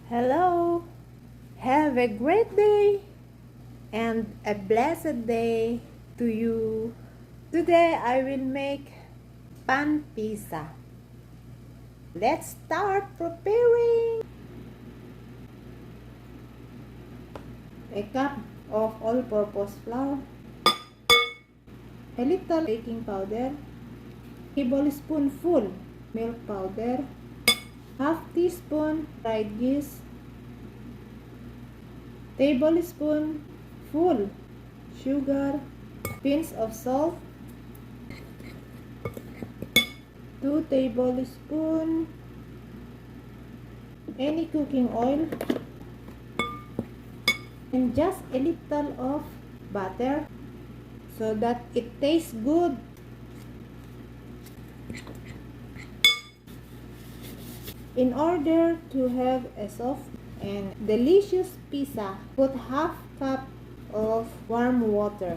Hello, have a great day and a blessed day to you. Today I will make pan pizza. Let's start preparing. A cup of all-purpose flour, a little baking powder, a tablespoonful milk powder, half teaspoon fried yeast, tablespoon full sugar, pinch of salt, 2 tablespoons any cooking oil, and just a little of butter so that it tastes good. In order to have a soft and delicious pizza, put half cup of warm water.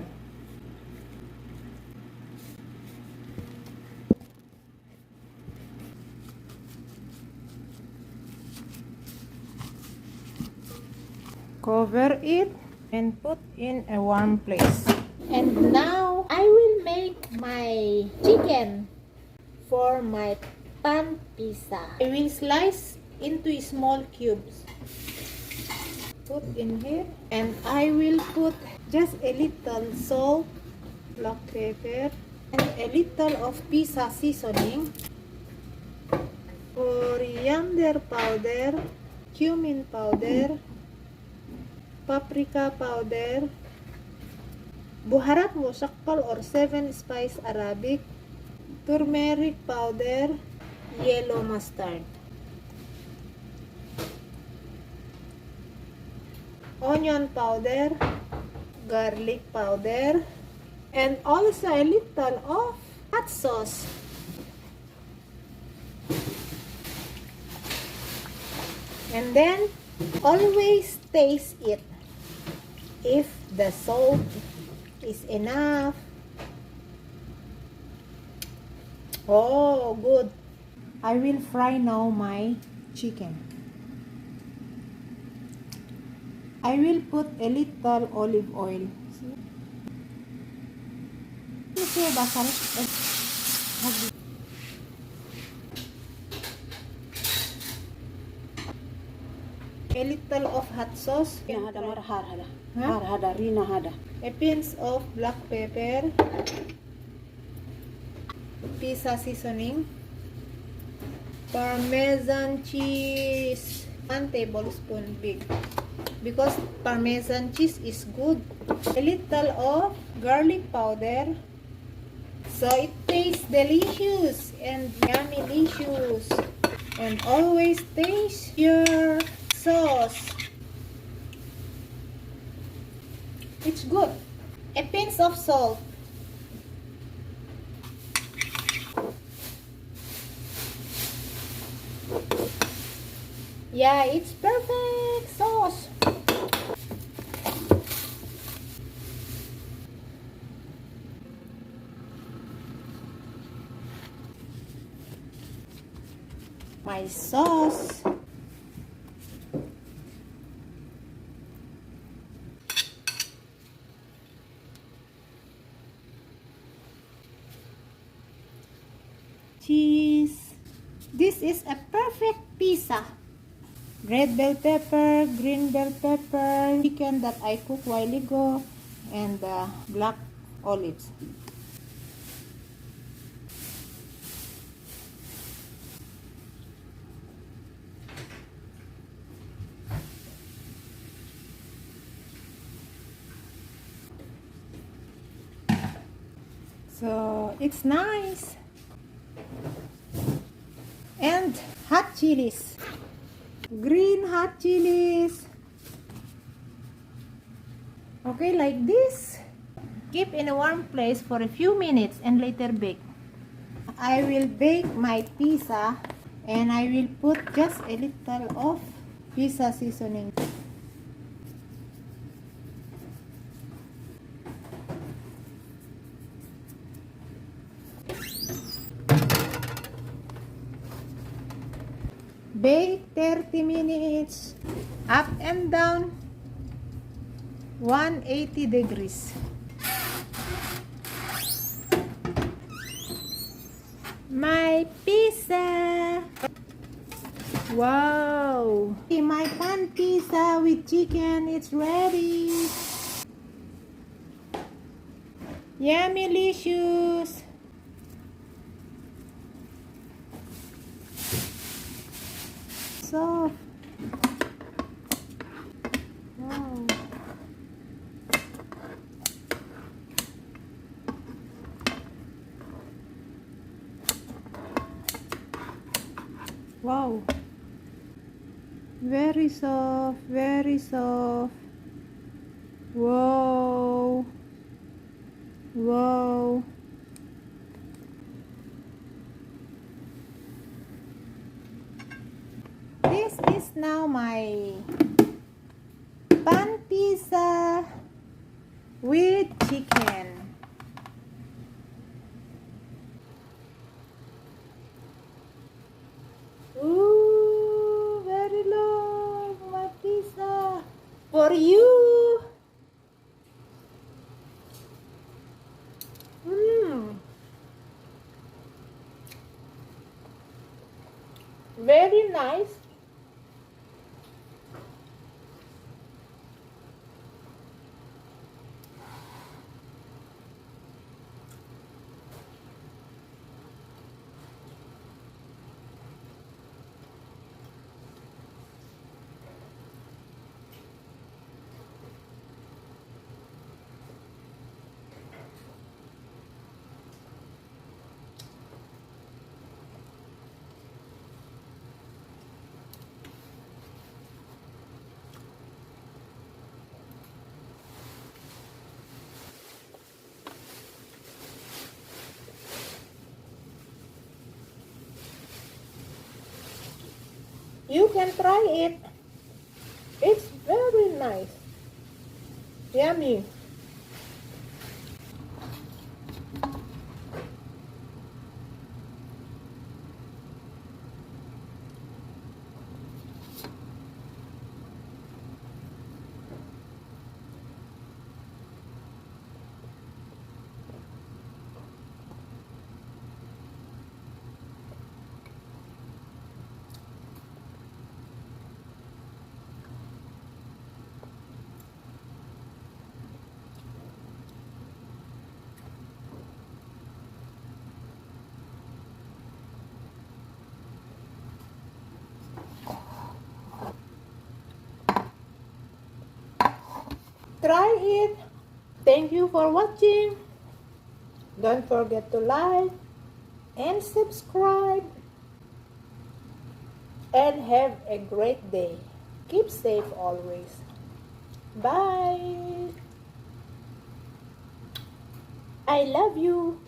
Cover it and put in a warm place. And now I will make my chicken for my pan pizza. I will slice into small cubes. Put in here, and I will put just a little salt, black pepper, and a little of pizza seasoning, coriander powder, cumin powder, paprika powder, buharat musakkal or 7 spice Arabic, turmeric powder, yellow mustard, onion powder, garlic powder, and also a little of hot sauce. And then always taste it. If the salt is enough. Oh, good. I will fry now my chicken. I will put a little olive oil. A little of hot sauce. A pinch of black pepper. Pizza seasoning. Parmesan cheese. 1 tablespoon big. Because Parmesan cheese is good. A little of garlic powder. So it tastes delicious and yummy-licious. And always taste your sauce. It's good. A pinch of salt. Yeah, it's perfect sauce. My sauce. Cheese. This is a perfect pizza. Red bell pepper, green bell pepper, chicken that I cooked while ago, and black olives. So it's nice. And hot chilies. Green hot chilies. Okay, like this. Keep in a warm place for a few minutes and later bake. I will bake my pizza and I will put just a little of pizza seasoning. Bake 30 minutes. Up and down. 180 degrees. My pizza. Wow. My pan pizza with chicken. It's ready. Yummy-licious. Soft. Wow. Wow. Very soft, very soft. Wow. Wow. This is now my pan pizza with chicken. Ooh, very long, my pizza for you. Very nice. You can try it. It's very nice. Yummy. Try it. Thank you for watching. Don't forget to like and subscribe. And have a great day. Keep safe always. Bye. I love you.